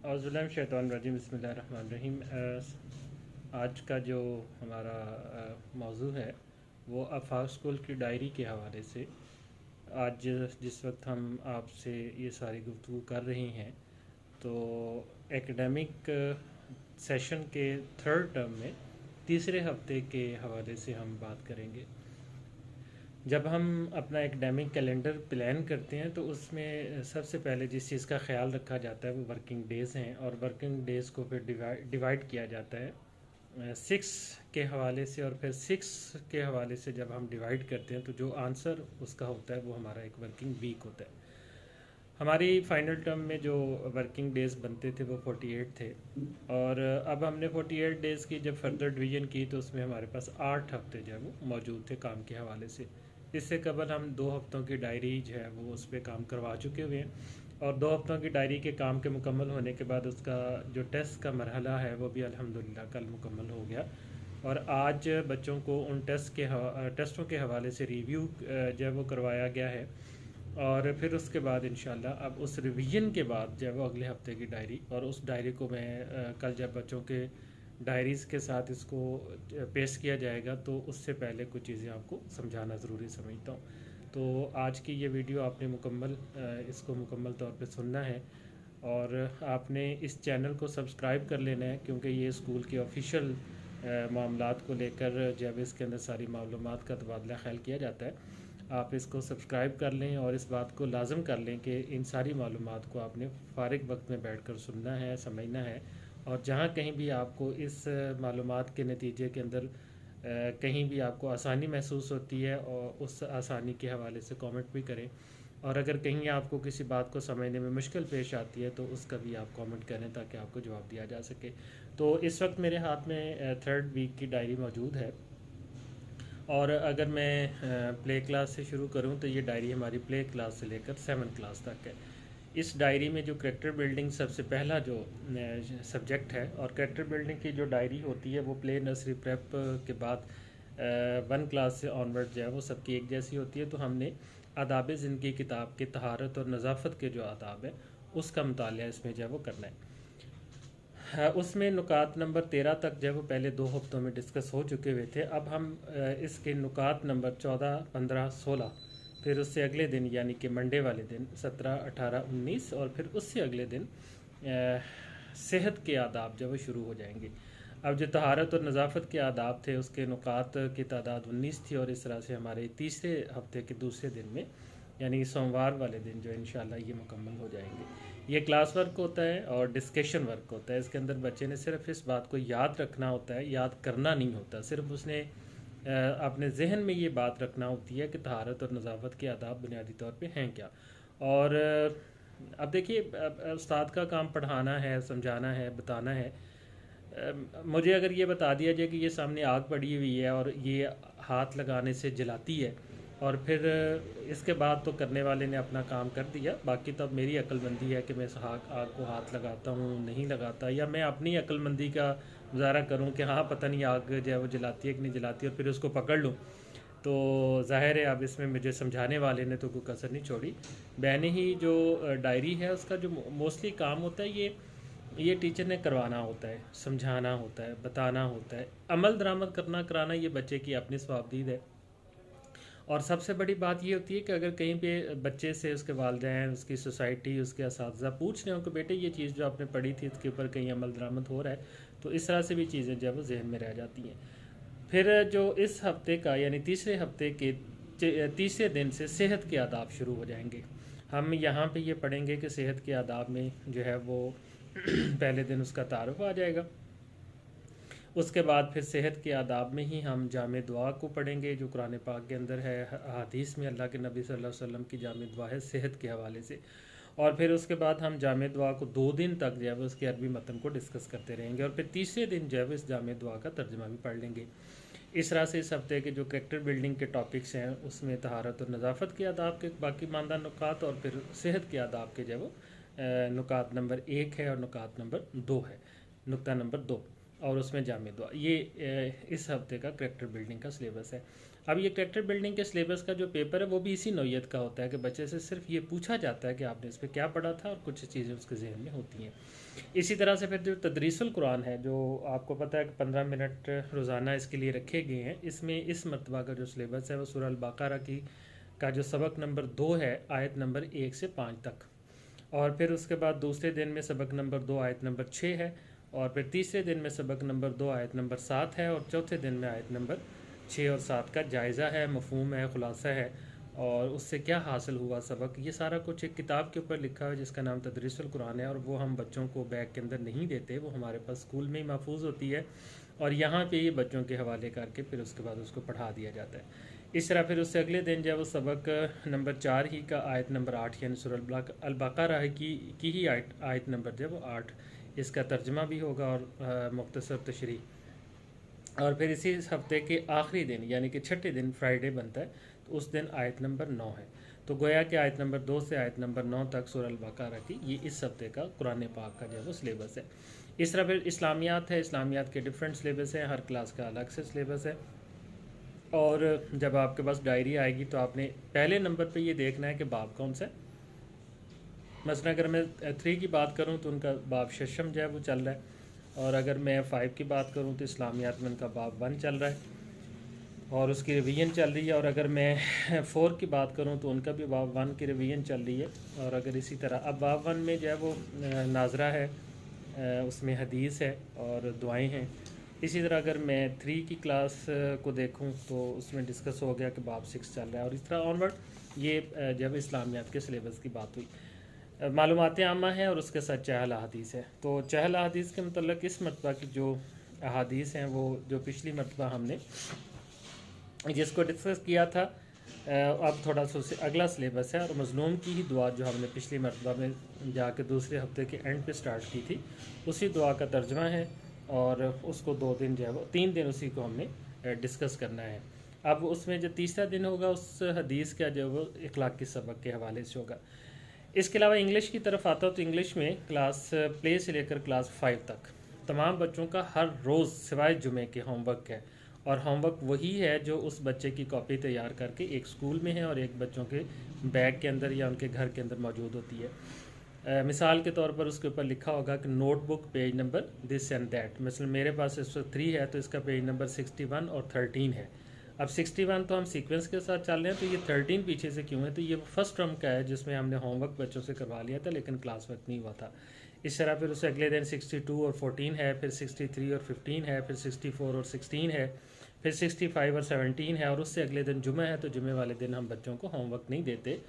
औज़ुबिल्लाहिमिनश्शैतानिर्रजीम बिस्मिल्लाहिर्रहमानिर्रहीम। आज का जो हमारा मौजू है वो आफाक स्कूल की डायरी के हवाले से। आज जिस वक्त हम आपसे ये सारी गुफ्तगू कर रही हैं तो एकेडमिक सेशन के थर्ड टर्म में तीसरे हफ्ते के हवाले से हम बात करेंगे। जब हम अपना एकेडमिक कैलेंडर प्लान करते हैं तो उसमें सबसे पहले जिस चीज़ का ख्याल रखा जाता है वो वर्किंग डेज़ हैं, और वर्किंग डेज़ को फिर डिवाइड किया जाता है सिक्स के हवाले से, और फिर सिक्स के हवाले से जब हम डिवाइड करते हैं तो जो आंसर उसका होता है वो हमारा एक वर्किंग वीक होता है। हमारी फाइनल टर्म में जो वर्किंग डेज़ बनते थे वो 48 थे, और अब हमने 48 डेज़ की जब फर्दर डिवीज़न की तो उसमें हमारे पास 8 हफ्ते जो है वो मौजूद थे काम के हवाले से। इससे कबल हम 2 हफ्तों की डायरी जो है वो उस पर काम करवा चुके हुए हैं, और 2 हफ्तों की डायरी के काम के मुकम्मल होने के बाद उसका जो टेस्ट का मरहला है वो भी अल्हम्दुलिल्लाह कल मुकम्मल हो गया। और आज बच्चों को उन टेस्टों के हवाले से रिव्यू जो है वो करवाया गया है, और फिर उसके बाद इंशाल्लाह अब उस रिवीजन के बाद जो है वो अगले हफ्ते की डायरी, और उस डायरी को मैं कल जब बच्चों के डायरीज़ के साथ इसको पेश किया जाएगा तो उससे पहले कुछ चीज़ें आपको समझाना ज़रूरी समझता हूँ। तो आज की ये वीडियो आपने इसको मुकम्मल तौर पे सुनना है, और आपने इस चैनल को सब्सक्राइब कर लेना है, क्योंकि ये स्कूल के ऑफिशियल मामलात को लेकर जब इसके अंदर सारी मालूमात का तबादला ख्याल किया जाता है। आप इसको सब्सक्राइब कर लें और इस बात को लाजम कर लें कि इन सारी मालूमात को आपने फ़ारिग वक्त में बैठकर सुनना है, समझना है, और जहाँ कहीं भी आपको इस मालूमात के नतीजे के अंदर कहीं भी आपको आसानी महसूस होती है और उस आसानी के हवाले से कमेंट भी करें, और अगर कहीं आपको किसी बात को समझने में मुश्किल पेश आती है तो उसका भी आप कमेंट करें ताकि आपको जवाब दिया जा सके। तो इस वक्त मेरे हाथ में थर्ड वीक की डायरी मौजूद है, और अगर मैं प्ले क्लास से शुरू करूं तो ये डायरी हमारी प्ले क्लास से लेकर 7th क्लास तक है। इस डायरी में जो करेक्टर बिल्डिंग सबसे पहला जो सब्जेक्ट है, और करेक्टर बिल्डिंग की जो डायरी होती है वो प्ले नर्सरी प्रेप के बाद 1 क्लास से ऑनवर्ड जो है वो सबकी एक जैसी होती है। तो हमने आदाब ज़िंदगी किताब के तहारत और नज़ाफ़त के जो आदाब है उसका मुतालिया इसमें जो है वो करना है। उसमें नुकात नंबर 13 तक जो है वो पहले 2 हफ्तों में डिस्कस हो चुके हुए थे। अब हम इसके नुकात नंबर 14, 15, 16, फिर उससे अगले दिन यानी कि मंडे वाले दिन 17, 18, 19, और फिर उससे अगले दिन सेहत के आदाब जब वो शुरू हो जाएंगे। अब जो तहारत और नज़ाफ़त के आदाब थे उसके नुकात की तादाद 19 थी, और इस तरह से हमारे तीसरे हफ्ते के दूसरे दिन में यानी सोमवार वाले दिन जो इंशाल्लाह ये मुकम्मल हो जाएंगे। ये क्लास वर्क होता है और डिस्कशन वर्क होता है। इसके अंदर बच्चे ने सिर्फ इस बात को याद रखना होता है, याद करना नहीं होता, सिर्फ उसने अपने जहन में ये बात रखना होती है कि तहारत और नज़ाफ़त के आदाब बुनियादी तौर पे हैं क्या। और अब देखिए, उस्ताद का काम पढ़ाना है, समझाना है, बताना है। मुझे अगर ये बता दिया जाए कि ये सामने आग पड़ी हुई है और ये हाथ लगाने से जलाती है, और फिर इसके बाद तो करने वाले ने अपना काम कर दिया, बाकी तो अब मेरी अक्लमंदी है कि मैं इस आग को हाथ लगाता हूँ नहीं लगाता, या मैं अपनी अक्लमंदी का मुजाहरा करूँ कि हाँ पता नहीं आग जो है वो जलाती है कि नहीं जलाती, और फिर उसको पकड़ लूँ। तो ज़ाहिर है अब इसमें मुझे समझाने वाले ने तो कोई कसर नहीं छोड़ी। मैंने ही जो डायरी है उसका जो मोस्टली काम होता है ये टीचर ने करवाना होता है, समझाना होता है, बताना होता है, अमल दरामद करना कराना ये बच्चे की अपनी स्वाबदीद है। और सबसे बड़ी बात ये होती है कि अगर कहीं पे बच्चे से उसके वालिदैन, उसकी सोसाइटी, उसके असातिज़ा पूछ रहे हो कि बेटे ये चीज़ जो आपने पढ़ी थी इसके ऊपर कहीं अमल दरामद हो रहा है, तो इस तरह से भी चीज़ें जो है वो जहन में रह जाती हैं। फिर जो इस हफ्ते का यानी तीसरे हफ्ते के तीसरे दिन से सेहत के आदाब शुरू हो जाएंगे। हम यहाँ पे ये पढ़ेंगे कि सेहत के आदाब में जो है वो पहले दिन उसका तारुफ आ जाएगा। उसके बाद फिर सेहत के आदाब में ही हम जामे दुआ को पढ़ेंगे जो कुरान पाक के अंदर है। हदीस में अल्लाह के नबी सल्लल्लाहु अलैहि वसल्लम की जामे दुआ है सेहत के हवाले से। और फिर उसके बाद हम जामे दुआ को 2 दिन तक जो है वो उसके अरबी मतन को डिस्कस करते रहेंगे, और फिर तीसरे दिन जो है वो इस जामे दुआ का तर्जुमा भी पढ़ लेंगे। इस तरह से इस हफ्ते के जो करेक्टर बिल्डिंग के टॉपिक्स हैं उसमें तहारत और नज़ाफ़त के आदाब के बाकी मानदा नुकात, और फिर सेहत के आदाब के जो वो नुकात नंबर 1 है और नुकात नंबर 2 है, नुक्ता नंबर 2। और उसमें जामे दुआ। ये इस हफ्ते का करैक्टर बिल्डिंग का सिलेबस है। अब ये करैक्टर बिल्डिंग के सिलेबस का जो पेपर है वो भी इसी नौइयत का होता है कि बच्चे से सिर्फ ये पूछा जाता है कि आपने इस पर क्या पढ़ा था, और कुछ चीज़ें उसके जहन में होती हैं। इसी तरह से फिर जो तदरीसुल कुरान है, जो आपको पता है कि 15 मिनट रोज़ाना इसके लिए रखे गए हैं, इसमें इस मरतबा का जो सिलेबस है वो सूरह अल बकरा की का जो सबक नंबर 2 है, आयत नंबर 1 से 5 तक, और फिर उसके बाद दूसरे दिन में सबक नंबर 2 आयत नंबर 6 है, और फिर तीसरे दिन में सबक नंबर 2 आयत नंबर 7 है, और चौथे दिन में आयत नंबर 6 और 7 का जायज़ा है, मफहूम है, ख़ुलासा है, और उससे क्या हासिल हुआ सबक। ये सारा कुछ एक किताब के ऊपर लिखा है जिसका नाम तदरीसुल कुरान है, और वो हम बच्चों को बैग के अंदर नहीं देते, वो हमारे पास स्कूल में ही महफूज होती है, और यहाँ पे ये बच्चों के हवाले करके फिर उसके बाद उसको पढ़ा दिया जाता है। इस तरह फिर उससे अगले दिन जब वो सबक नंबर 4 ही का आयत नंबर 8 यानी सूरह अल बकरा की ही आयत नंबर जब वो 8, इसका तर्जमा भी होगा और मुख्तसर तशरीह। और फिर इसी हफ्ते के आखिरी दिन यानी कि छठे दिन फ्राइडे बनता है, तो उस दिन आयत नंबर 9 है। तो गोया कि आयत नंबर 2 से आयत नंबर 9 तक सूरह अल बकरा की ये इस हफ्ते का कुरान पाक का जो है वो सिलेबस है। इस तरह फिर इस्लामियात है, इस्लामियात के डिफरेंट सिलेबस हैं, हर क्लास का अलग से सिलेबस है। और जब आपके पास डायरी आएगी तो आपने पहले नंबर पे ये देखना है कि बाब कौन सा है। मसलन अगर मैं 3 की बात करूँ तो उनका बाब शशम जो है वो चल रहा है, और अगर मैं 5 की बात करूँ तो इस्लामियात में उनका बाब 1 चल रहा है और उसकी रिवीजन चल रही है। और अगर मैं 4 की बात करूँ तो उनका भी बाब 1 की रिवीजन चल रही है। और अगर इसी तरह अब बाब 1 में जो है वो नाजरा है, उसमें हदीस है और दुआएं हैं। इसी तरह अगर मैं 3 की क्लास को देखूं तो उसमें डिस्कस हो गया कि बाब 6 चल रहा है, और इस तरह ऑनवर्ड ये जब इस्लामियात के सिलेबस की बात हुई। मालूमात आमा है और उसके साथ चहल अहादीस है। तो चहल अहादीस के मतलब इस मरतबा की जो अहादीस हैं वो जो पिछली मरतबा हमने जिसको डिस्कस किया था, अब थोड़ा सा उससे अगला सिलेबस है। और मज़लूम की ही दुआ जो हमने पिछली मरतबा में जाके दूसरे हफ्ते के एंड पे स्टार्ट की थी, उसी दुआ का तर्जमा है, और उसको 2 दिन जो है वो 3 दिन उसी को हमने डिस्कस करना है। अब उसमें जो तीसरा दिन होगा उस हदीस का जो वो इखलाकी सबक के हवाले से होगा। इसके अलावा इंग्लिश की तरफ आता हो तो इंग्लिश में क्लास प्ले से लेकर क्लास 5 तक तमाम बच्चों का हर रोज़ सिवाय जुमे के होमवर्क है, और होमवर्क वही है जो उस बच्चे की कॉपी तैयार करके एक स्कूल में है और एक बच्चों के बैग के अंदर या उनके घर के अंदर मौजूद होती है। मिसाल के तौर पर उसके ऊपर लिखा होगा कि notebook page number this and that. मतलब मेरे पास इस वक्त 3 है तो इसका पेज नंबर 61 और 13 है। अब 61 तो हम सीक्वेंस के साथ चल रहे हैं, तो ये 13 पीछे से क्यों है, तो ये फर्स्ट टर्म का है जिसमें हमने होमवर्क बच्चों से करवा लिया था लेकिन क्लास वर्क नहीं हुआ था। इस तरह फिर उसे अगले दिन 62 और 14 है, फिर 63 और 15 है, फिर 64 और 16 है, फिर 65 और 17 है, और उससे अगले दिन जुमे है। तो जुमे वाले दिन हम बच्चों को होमवर्क नहीं देते,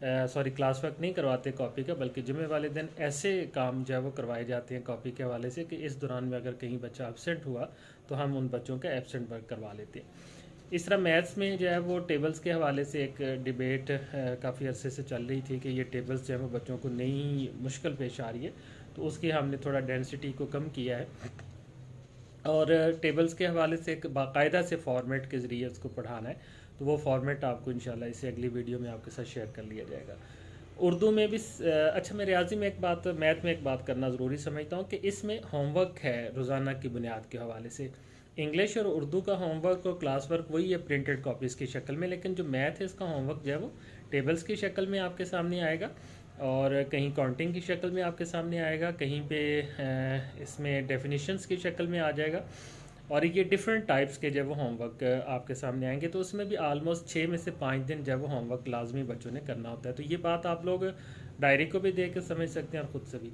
क्लास वर्क नहीं करवाते कॉपी का, बल्कि जुमे वाले दिन ऐसे काम जो है वो करवाए जाते हैं कॉपी के हवाले से कि इस दौरान में अगर कहीं बच्चा एब्सेंट हुआ तो हम उन बच्चों का एब्सेंट वर्क करवा लेते हैं। इस तरह मैथ्स में जो है वो टेबल्स के हवाले से एक डिबेट काफ़ी अरसे से चल रही थी कि ये टेबल्स जो है वो बच्चों को नई मुश्किल पेश आ रही है, तो उसकी हमने थोड़ा डेंसिटी को कम किया है, और टेबल्स के हवाले से एक बाकायदा से फॉर्मेट के ज़रिए उसको पढ़ाना है। तो वो फॉर्मेट आपको इंशाल्लाह इसे अगली वीडियो में आपके साथ शेयर कर लिया जाएगा। उर्दू में भी अच्छा, मैं रियाजी में एक बात, मैथ में एक बात करना ज़रूरी समझता हूँ कि इसमें होमवर्क है रोज़ाना की बुनियाद के हवाले से। इंग्लिश और उर्दू का होमवर्क और क्लास वर्क वही है प्रिंटेड कॉपीज़ की शक्ल में, लेकिन जो मैथ है इसका होमवर्क जो है वो टेबल्स की शक्ल में आपके सामने आएगा, और कहीं काउंटिंग की शक्ल में आपके सामने आएगा, कहीं पे इसमें डेफिनेशंस की शक्ल में आ जाएगा, और ये डिफरेंट टाइप्स के जब वो होमवर्क आपके सामने आएंगे। तो उसमें भी आलमोस्ट 6 में से 5 दिन जब वो होमवर्क लाजमी बच्चों ने करना होता है। तो ये बात आप लोग डायरी को भी देख कर समझ सकते हैं और ख़ुद से भी।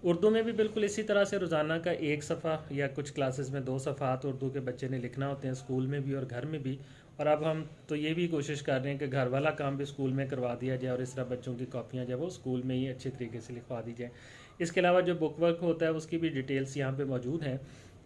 उर्दू में भी बिल्कुल इसी तरह से रोज़ाना का 1 सफ़ा या कुछ क्लासेस में 2 सफ़ात उर्दू के बच्चे ने लिखना होते हैं, स्कूल में भी और घर में भी। और अब हम तो ये भी कोशिश कर रहे हैं कि घर वाला काम भी स्कूल में करवा दिया जाए, और इस तरह बच्चों की कॉपियाँ जब वो स्कूल में ही अच्छे तरीके से लिखवा दी जाए। इसके अलावा जो बुक वर्क होता है उसकी भी डिटेल्स यहाँ पे मौजूद हैं।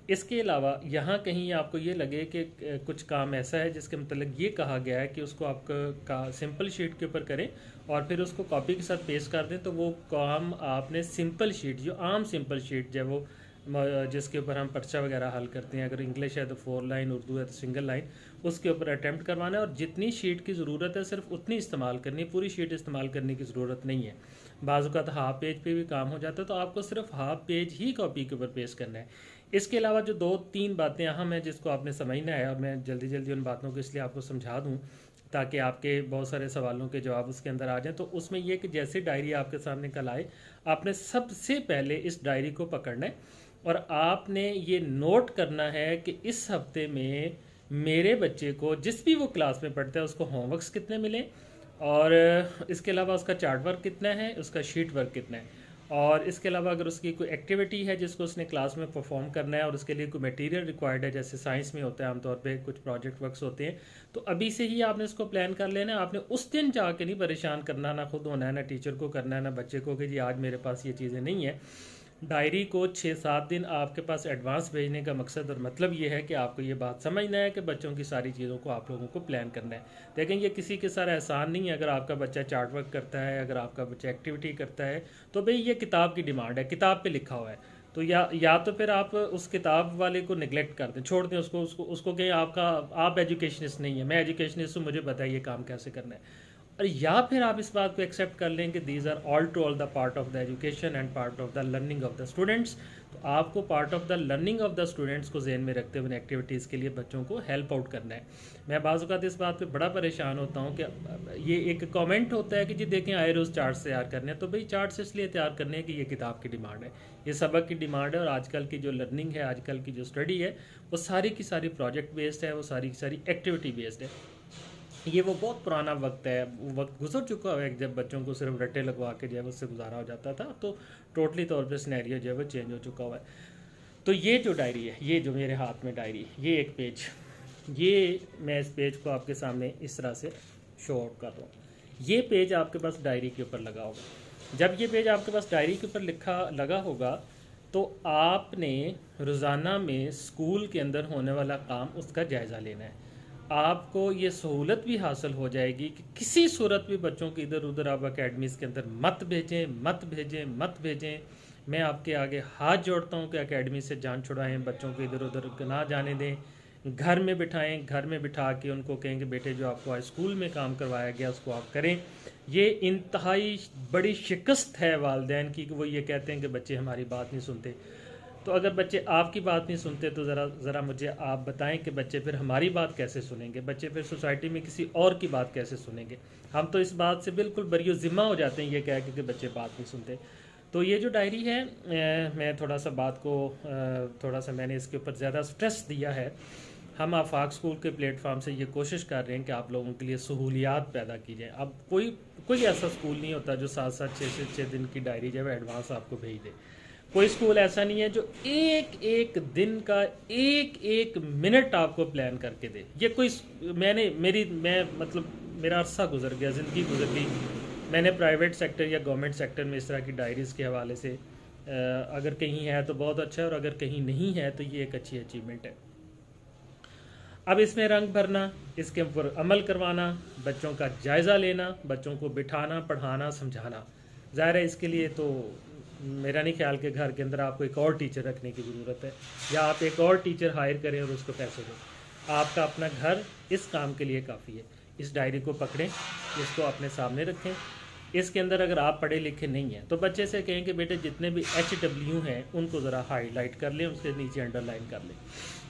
इसके अलावा यहाँ कहीं आपको ये लगे कि कुछ काम ऐसा है जिसके मतलब ये कहा गया है कि उसको आप का सिंपल शीट के ऊपर करें और फिर उसको कॉपी के साथ पेस्ट कर दें, तो वो काम आपने सिंपल शीट, जो आम सिंपल शीट जो वो जिसके ऊपर हम पर्चा वगैरह हल करते हैं। अगर इंग्लिश है तो 4 लाइन, उर्दू है तो सिंगल लाइन, उसके ऊपर अटैम्प्ट करवाना है। और जितनी शीट की ज़रूरत है सिर्फ उतनी इस्तेमाल करनी है, पूरी शीट इस्तेमाल करने की ज़रूरत नहीं है। बाज़ औक़ात हाफ पेज पे भी काम हो जाता है, तो आपको सिर्फ हाफ पेज ही कॉपी के ऊपर पेश करना है। इसके अलावा जो 2-3 बातें अहम हैं जिसको आपने समझना है, और मैं जल्दी जल्दी उन बातों को इसलिए आपको समझा दूँ ताकि आपके बहुत सारे सवालों के जवाब उसके अंदर आ जाएं। तो उसमें यह कि जैसे डायरी आपके सामने कल आए, आपने सबसे पहले इस डायरी को पकड़ना है और आपने ये नोट करना है कि इस हफ्ते में मेरे बच्चे को, जिस भी वो क्लास में पढ़ता है, उसको होमवर्क्स कितने मिले, और इसके अलावा उसका चार्ट वर्क कितना है, उसका शीट वर्क कितना है, और इसके अलावा अगर उसकी कोई एक्टिविटी है जिसको उसने क्लास में परफॉर्म करना है और उसके लिए कोई मटेरियल रिक्वायर्ड है, जैसे साइंस में होता है आमतौर पे कुछ प्रोजेक्ट वर्क्स होते हैं, तो अभी से ही आपने इसको प्लान कर लेना है। आपने उस दिन जाके नहीं परेशान करना, ना खुद होना है, ना टीचर को करना है, ना बच्चे को कि जी आज मेरे पास ये चीज़ें नहीं है। डायरी को 6-7 दिन आपके पास एडवांस भेजने का मकसद और मतलब ये है कि आपको ये बात समझना है कि बच्चों की सारी चीज़ों को आप लोगों को प्लान करना है। देखें, ये किसी के साथ एहसान नहीं है। अगर आपका बच्चा चार्ट वर्क करता है, अगर आपका बच्चा एक्टिविटी करता है, तो भाई ये किताब की डिमांड है, किताब पे लिखा हुआ है, तो या तो फिर आप उस किताब वाले को निगलेक्ट कर दें, छोड़ दें उसको कहें आप एजुकेशनिस्ट नहीं है, मैं एजुकेशनिस्ट हूँ, मुझे बताइए काम कैसे करना है। और या फिर आप इस बात को एक्सेप्ट कर लें कि these are all to all the part of the education and part of the learning of the students. तो आपको part of the learning of the students को जहन में रखते हुए एक्टिविटीज़ के लिए बच्चों को हेल्प आउट करना है। मैं बाज़ औक़ात इस बात पे बड़ा परेशान होता हूँ कि ये एक कमेंट होता है कि जी देखें आए रोज़ चार्ट्स तैयार करने हैं, तो भाई चार्ट्स इसलिए तैयार करने हैं कि ये किताब की डिमांड है, ये सबक की डिमांड है। और आजकल की जो लर्निंग है, आजकल की जो स्टडी है, वो सारी की सारी प्रोजेक्ट बेस्ड है, वो सारी की सारी एक्टिविटी बेस्ड है। ये वो बहुत पुराना वक्त है, वो वक्त गुजर चुका है जब बच्चों को सिर्फ रट्टे लगवा के जो है उससे गुजारा हो जाता था। तो टोटली तौर पे सिनेरियो जो है वो चेंज हो चुका हुआ है। तो ये जो डायरी है, ये जो मेरे हाथ में डायरी, ये एक पेज, ये मैं इस पेज को आपके सामने इस तरह से शो आउट कर रहा हूँ। ये पेज आपके पास डायरी के ऊपर लगा होगा। जब ये पेज आपके पास डायरी के ऊपर लगा होगा, तो आपने रोज़ाना में स्कूल के अंदर होने वाला काम उसका जायज़ा लेना है। आपको ये सहूलत भी हासिल हो जाएगी कि किसी सूरत भी बच्चों को इधर उधर आप अकेडमीज़ के अंदर मत भेजें। मैं आपके आगे हाथ जोड़ता हूँ कि अकेडमी से जान छुड़ाएं, बच्चों को इधर उधर ना जाने दें, घर में बिठाएं, घर में बिठा के उनको कहेंगे बेटे जो आपको आज स्कूल में काम करवाया गया उसको आप करें। ये इंतहाई बड़ी शिकस्त है वालिदैन की कि वो ये कहते हैं कि बच्चे हमारी बात नहीं सुनते। तो अगर बच्चे आपकी बात नहीं सुनते तो ज़रा मुझे आप बताएं कि बच्चे फिर हमारी बात कैसे सुनेंगे, बच्चे फिर सोसाइटी में किसी और की बात कैसे सुनेंगे। हम तो इस बात से बिल्कुल बरियो ज़िम्मा हो जाते हैं ये कह के कि बच्चे बात नहीं सुनते। तो ये जो डायरी है, मैं थोड़ा सा बात को थोड़ा सा मैंने इसके ऊपर ज़्यादा स्ट्रेस दिया है। हम आफाक स्कूल के प्लेटफॉर्म से ये कोशिश कर रहे हैं कि आप लोगों के लिए सहूलियात पैदा की जाए। अब कोई ऐसा स्कूल नहीं होता जो 7-7 6 दिन की डायरी जो है एडवांस आपको भेज दे। कोई स्कूल ऐसा नहीं है जो एक दिन का एक मिनट आपको प्लान करके दे। ये कोई मेरा अरसा गुजर गया, ज़िंदगी गुजर गई, मैंने प्राइवेट सेक्टर या गवर्नमेंट सेक्टर में इस तरह की डायरीज़ के हवाले से अगर कहीं है तो बहुत अच्छा है, और अगर कहीं नहीं है तो ये एक अच्छी अचीवमेंट है। अब इसमें रंग भरना, इसके ऊपर अमल करवाना, बच्चों का जायज़ा लेना, बच्चों को बिठाना, पढ़ाना, समझाना, ज़ाहिर है इसके लिए तो मेरा नहीं ख्याल कि घर के अंदर आपको एक और टीचर रखने की ज़रूरत है, या आप एक और टीचर हायर करें और उसको पैसे दें। आपका अपना घर इस काम के लिए काफ़ी है। इस डायरी को पकड़ें, इसको अपने सामने रखें। इसके अंदर अगर आप पढ़े लिखे नहीं हैं तो बच्चे से कहें कि बेटे जितने भी HW हैं उनको ज़रा हाईलाइट कर लें, उसके नीचे अंडरलाइन कर लें।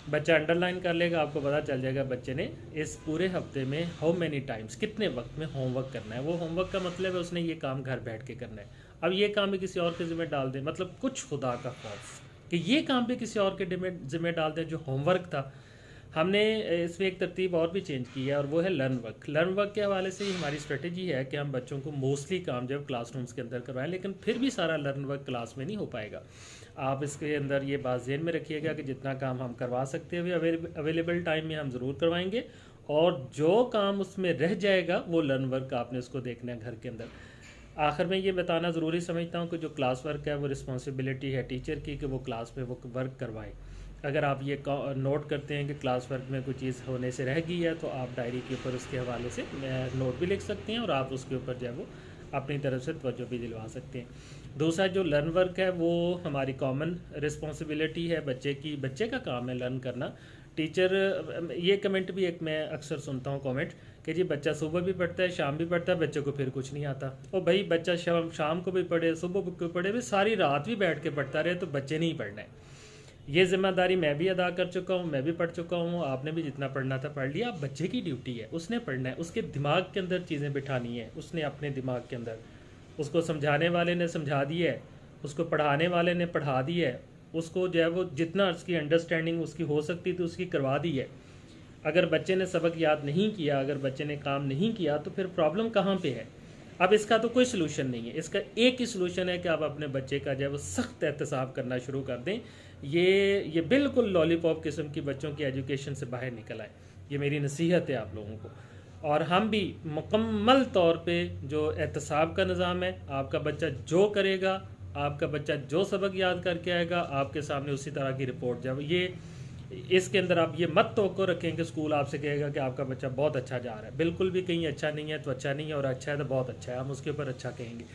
बच्चा अंडरलाइन कर लेगा, आपको पता चल जाएगा बच्चे ने इस पूरे हफ्ते में हाउ मैनी टाइम्स, कितने वक्त में होमवर्क करना है। वो होमवर्क का मतलब है उसने ये काम घर बैठ के करना है। अब ये काम भी किसी और के ज़िम्मे डाल दें, मतलब कुछ खुदा का खौफ कि ये काम भी किसी और के ज़िम्मे डाल दें जो होमवर्क था। हमने इसमें एक तरतीब और भी चेंज की है, और वो है लर्न वर्क के हवाले से ही हमारी स्ट्रेटजी है कि हम बच्चों को मोस्टली काम जब क्लासरूम्स के अंदर करवाएं, लेकिन फिर भी सारा लर्न वर्क क्लास में नहीं हो पाएगा। आप इसके अंदर ये बात ज़हन में रखिएगा कि जितना काम हम करवा सकते हैं अवेलेबल टाइम में हम ज़रूर करवाएंगे, और जो काम उसमें रह जाएगा वो लर्न वर्क आपने उसको देखना है घर के अंदर। आखिर में ये बताना ज़रूरी समझता हूँ कि जो क्लास वर्क है वो रिस्पॉन्सिबिलिटी है टीचर की कि वो क्लास में वो वर्क करवाए। अगर आप ये नोट करते हैं कि क्लास वर्क में कोई चीज़ होने से रह गई है तो आप डायरी के ऊपर उसके हवाले से नोट भी लिख सकते हैं, और आप उसके ऊपर जो है वो अपनी तरफ से तवज्जो भी दिलवा सकते हैं। दूसरा जो लर्न वर्क है वो हमारी कॉमन रिस्पॉन्सिबिलिटी है बच्चे की, बच्चे का काम है लर्न करना। टीचर, ये कमेंट भी एक मैं अक्सर सुनता हूँ कमेंट कि जी बच्चा सुबह भी पढ़ता है शाम भी पढ़ता है, बच्चे को फिर कुछ नहीं आता। ओ भाई, बच्चा शाम को भी पढ़े सुबह को पढ़े, भाई सारी रात भी बैठ के पढ़ता रहे तो बच्चे नहीं पढ़ना है। ये जिम्मेदारी मैं भी अदा कर चुका हूँ, मैं भी पढ़ चुका हूँ, आपने भी जितना पढ़ना था पढ़ लिया। अब बच्चे की ड्यूटी है, उसने पढ़ना है, उसके दिमाग के अंदर चीज़ें बिठानी है, उसने अपने दिमाग के अंदर, उसको समझाने वाले ने समझा दी है, उसको पढ़ाने वाले ने पढ़ा दी है, उसको जो है वो जितना उसकी अंडरस्टैंडिंग उसकी हो सकती थी उसकी करवा दी है। अगर बच्चे ने सबक याद नहीं किया, अगर बच्चे ने काम नहीं किया तो फिर प्रॉब्लम कहाँ पे है। अब इसका तो कोई सलूशन नहीं है, इसका एक ही सलूशन है कि आप अपने बच्चे का जो है वो सख्त एहतसाब करना शुरू कर दें। ये बिल्कुल लॉलीपॉप किस्म की बच्चों की एजुकेशन से बाहर निकल आए, ये मेरी नसीहत है आप लोगों को। और हम भी मुकम्मल तौर पे जो एहतसाब का निज़ाम है, आपका बच्चा जो करेगा, आपका बच्चा जो सबक याद करके आएगा, आपके सामने उसी तरह की रिपोर्ट जब ये इसके अंदर आप ये मत तवक्को रखें कि स्कूल आपसे कहेगा कि आपका बच्चा बहुत अच्छा जा रहा है। बिल्कुल भी कहीं अच्छा नहीं है तो अच्छा नहीं है, और अच्छा है तो बहुत अच्छा है, हम उसके ऊपर अच्छा कहेंगे।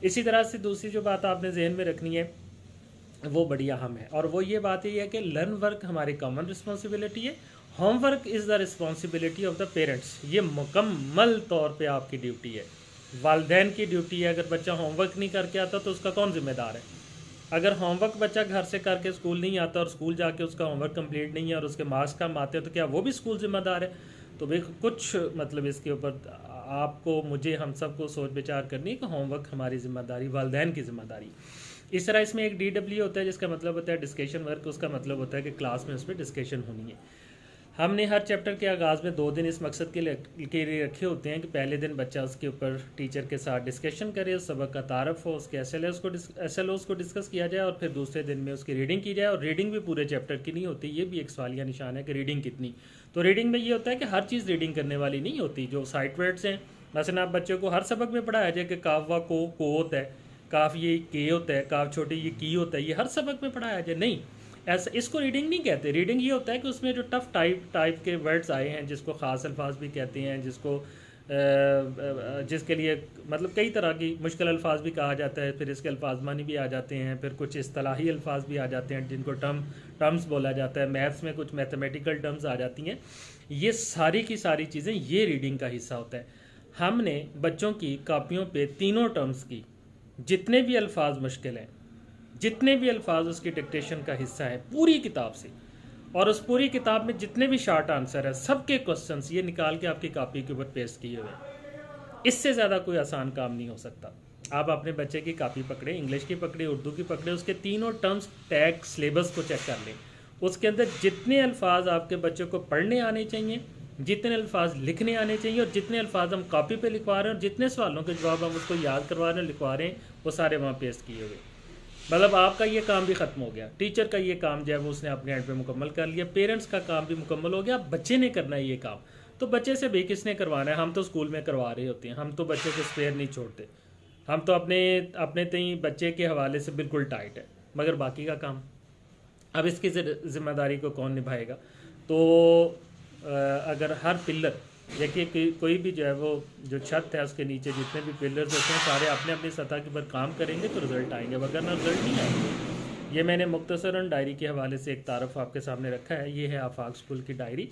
इसी तरह से दूसरी जो बात आपने जहन में रखनी है वो बड़ी अहम है, और वो ये बात ये है कि लर्न वर्क हमारी कॉमन रिस्पॉन्सिबिलिटी है, homework is the responsibility of the parents. ये मुकम्मल तौर पे आपकी ड्यूटी है, वालदैन की ड्यूटी है। अगर बच्चा होमवर्क नहीं करके आता तो उसका कौन जिम्मेदार है? अगर होमवर्क बच्चा घर से करके स्कूल नहीं आता और स्कूल जाके उसका होमवर्क कंप्लीट नहीं है और उसके मार्क्स कम आते हैं तो क्या वो भी स्कूल जिम्मेदार है? तो भाई कुछ मतलब इसके ऊपर आपको, मुझे, हम सबको सोच विचार करनी है कि होमवर्क हमारी जिम्मेदारी, वालदैन की जिम्मेदारी। इस तरह इसमें एक DW होता है जिसका मतलब होता है डिस्कशन वर्क, उसका मतलब होता है कि क्लास में उस पर डिस्कशन होनी है। हमने हर चैप्टर के आगाज़ में 2 दिन इस मकसद के लिए रखे होते हैं कि पहले दिन बच्चा उसके ऊपर टीचर के साथ डिस्कशन करे, उस सबक का तारफ़ हो, उसके SLOs को डिस्कस किया जाए, और फिर दूसरे दिन में उसकी रीडिंग की जाए। और रीडिंग भी पूरे चैप्टर की नहीं होती, ये भी एक सवालिया निशान है कि रीडिंग कितनी। तो रीडिंग में ये होता है कि हर चीज़ रीडिंग करने वाली नहीं होती। जो साइट वर्ड्स हैं, मसलन आप बच्चों को हर सबक में पढ़ाया जाए कि काफ व को होता है, काफ ये के होता है, काफ छोटे ये की होता है, ये हर सबक में पढ़ाया जाए, नहीं। ऐसा इसको रीडिंग नहीं कहते। रीडिंग ये होता है कि उसमें जो टफ टाइप के वर्ड्स आए हैं, जिसको ख़ास अल्फाज भी कहते हैं, जिसके लिए मतलब कई तरह की मुश्किल अल्फाज भी कहा जाता है, फिर इसके अल्फाज मानी भी आ जाते हैं, फिर कुछ इस्तिलाही अल्फाज भी आ जाते हैं जिनको टर्म्स बोला जाता है। मैथ्स में कुछ मैथमेटिकल टर्म्स आ जाती हैं। ये सारी की सारी चीज़ें ये रीडिंग का हिस्सा होता है। हमने बच्चों की कापियों पे तीनों टर्म्स की जितने भी अल्फाज मुश्किल हैं, जितने भी अल्फाज उसकी डिक्टेशन का हिस्सा है पूरी किताब से, और उस पूरी किताब में जितने भी शॉर्ट आंसर है सबके क्वेश्चंस ये निकाल के आपकी कॉपी के ऊपर पेस्ट किए हुए। इससे ज़्यादा कोई आसान काम नहीं हो सकता। आप अपने बच्चे की कॉपी पकड़े, इंग्लिश की पकड़े, उर्दू की पकड़े, उसके तीनों टर्म्स टैग सिलेबस को चेक कर लें। उसके अंदर जितने अल्फाज आपके बच्चे को पढ़ने आने चाहिए, जितने अल्फाज लिखने आने चाहिए, और जितने अल्फाज हम कॉपी पे लिखवा रहे हैं, और जितने सवालों के जवाब हम उसको याद करवा रहे हैं, लिखवा रहे हैं, वो सारे वहाँ पेस्ट किए हुए। मतलब आपका ये काम भी ख़त्म हो गया। टीचर का ये काम जो है वो उसने अपने एंड पे मुकम्मल कर लिया, पेरेंट्स का काम भी मुकम्मल हो गया। बच्चे ने करना है ये काम, तो बच्चे से भी किसने करवाना है? हम तो स्कूल में करवा रहे होते हैं, हम तो बच्चे को स्पेयर नहीं छोड़ते, हम तो अपने तई बच्चे के हवाले से बिल्कुल टाइट है, मगर बाकी का काम अब इसकी ज़िम्मेदारी को कौन निभाएगा? तो अगर हर पिलर देखिए, कोई भी जो है वो जो छत है उसके नीचे जितने भी पिलर्स होते हैं सारे अपने अपनी सतह के ऊपर काम करेंगे तो रिज़ल्ट आएंगे, वरना रिज़ल्ट नहीं आएंगे। ये मैंने मुख्तसरन डायरी के हवाले से एक तारफ़ आपके सामने रखा है। ये है आफाक स्कूल की डायरी,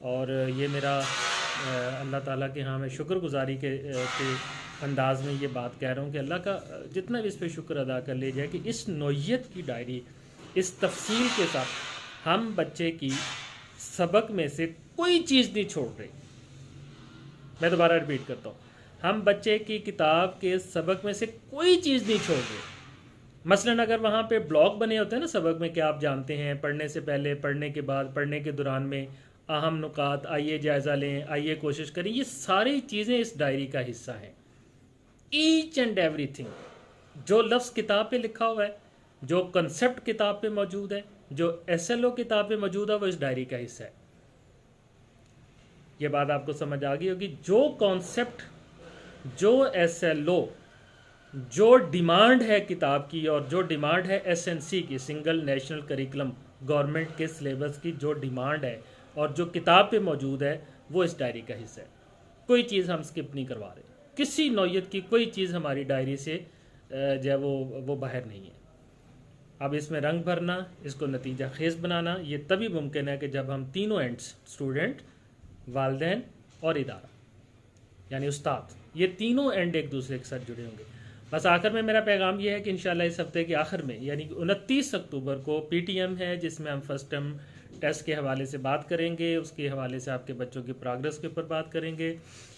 और ये मेरा अल्लाह ताला के यहाँ मैं शुक्रगुजारी के अंदाज़ में ये बात कह रहा हूँ कि अल्लाह का जितना भी इस पर शुक्र अदा कर ले जाए कि इस नौइयत की डायरी, इस तफसील के साथ हम बच्चे की सबक में से कोई चीज़ नहीं छोड़ रहे। मैं दोबारा रिपीट करता हूँ, हम बच्चे की किताब के सबक में से कोई चीज़ नहीं छोड़ रहे। मसलन अगर वहाँ पे ब्लॉक बने होते हैं ना सबक में, क्या आप जानते हैं, पढ़ने से पहले, पढ़ने के बाद, पढ़ने के दौरान में अहम नुकात, आइए जायज़ा लें, आइए कोशिश करें, ये सारी चीज़ें इस डायरी का हिस्सा हैं। ईच एंड एवरीथिंग, जो लफ्ज़ किताब पे लिखा हुआ है, जो कंसेप्ट किताब पे मौजूद है, जो SLO किताब पे मौजूद है, वो इस डायरी का हिस्सा है। ये बात आपको समझ आ गई होगी। जो कॉन्सेप्ट, जो SLO, जो डिमांड है किताब की, और जो डिमांड है SNC की, सिंगल नेशनल करिकुलम, गवर्नमेंट के सिलेबस की जो डिमांड है और जो किताब पे मौजूद है, वो इस डायरी का हिस्सा है। कोई चीज़ हम स्किप नहीं करवा रहे, किसी नौयत की कोई चीज़ हमारी डायरी से जो है वो बाहर नहीं है। अब इसमें रंग भरना, इसको नतीजा खेज बनाना, ये तभी मुमकिन है कि जब हम तीनों एंड्स, स्टूडेंट, वालिदैन और इदारा यानी उस्ताद, ये तीनों एंड एक दूसरे के साथ जुड़े होंगे। बस आखिर में मेरा पैगाम ये है कि इंशाल्लाह इस हफ्ते के आखिर में यानी 29 अक्टूबर को PTM है, जिसमें हम फर्स्ट टर्म टेस्ट के हवाले से बात करेंगे, उसके हवाले से आपके बच्चों की प्रोग्रेस के ऊपर बात करेंगे।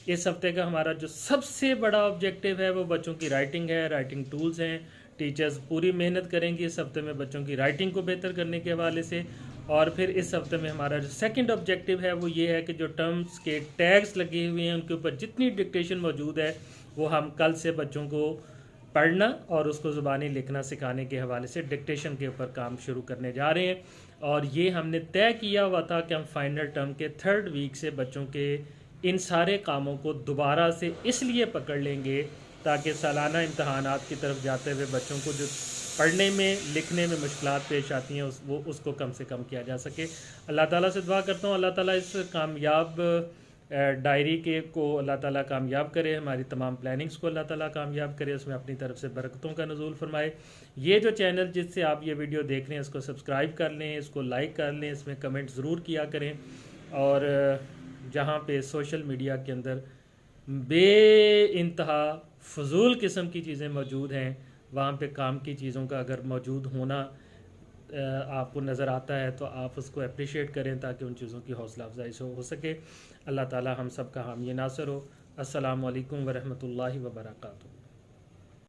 इस हफ्ते का हमारा जो सबसे बड़ा ऑब्जेक्टिव है वो बच्चों की राइटिंग है, राइटिंग टूल्स हैं। टीचर्स पूरी मेहनत करेंगी इस हफ्ते में बच्चों की राइटिंग को बेहतर करने के हवाले से। और फिर इस हफ्ते में हमारा जो सेकंड ऑब्जेक्टिव है वो ये है कि जो टर्म्स के टैग्स लगे हुए हैं उनके ऊपर जितनी डिक्टेशन मौजूद है वो हम कल से बच्चों को पढ़ना और उसको ज़ुबानी लिखना सिखाने के हवाले से डिक्टेशन के ऊपर काम शुरू करने जा रहे हैं। और ये हमने तय किया हुआ था कि हम फाइनल टर्म के 3rd वीक से बच्चों के इन सारे कामों को दोबारा से इसलिए पकड़ लेंगे ताकि सालाना इम्तहानात की तरफ जाते हुए बच्चों को जो पढ़ने में लिखने में मुश्किलात पेश आती हैं उसको कम से कम किया जा सके। अल्लाह ताला से दुआ करता हूँ अल्लाह ताला इस कामयाब डायरी के को अल्लाह ताला कामयाब करे, हमारी तमाम प्लानिंग्स को अल्लाह ताला कामयाब करे, उसमें अपनी तरफ से बरकतों का नज़ूल फरमाए। ये जो चैनल जिससे आप ये वीडियो देख रहे हैं इसको सब्सक्राइब कर लें, इसको लाइक कर लें, इसमें कमेंट ज़रूर किया करें। और जहाँ पे सोशल मीडिया के अंदर बेइंतहा फजूल किस्म की चीज़ें मौजूद हैं, वहाँ पे काम की चीज़ों का अगर मौजूद होना आपको नज़र आता है तो आप उसको अप्रिशिएट करें ताकि उन चीज़ों की हौसला अफजाई हो सके। अल्लाह ताला हम सब का हामी नासर हो। अस्सलामु अलैकुम वरहमतुल्लाहि वबरकातुहू।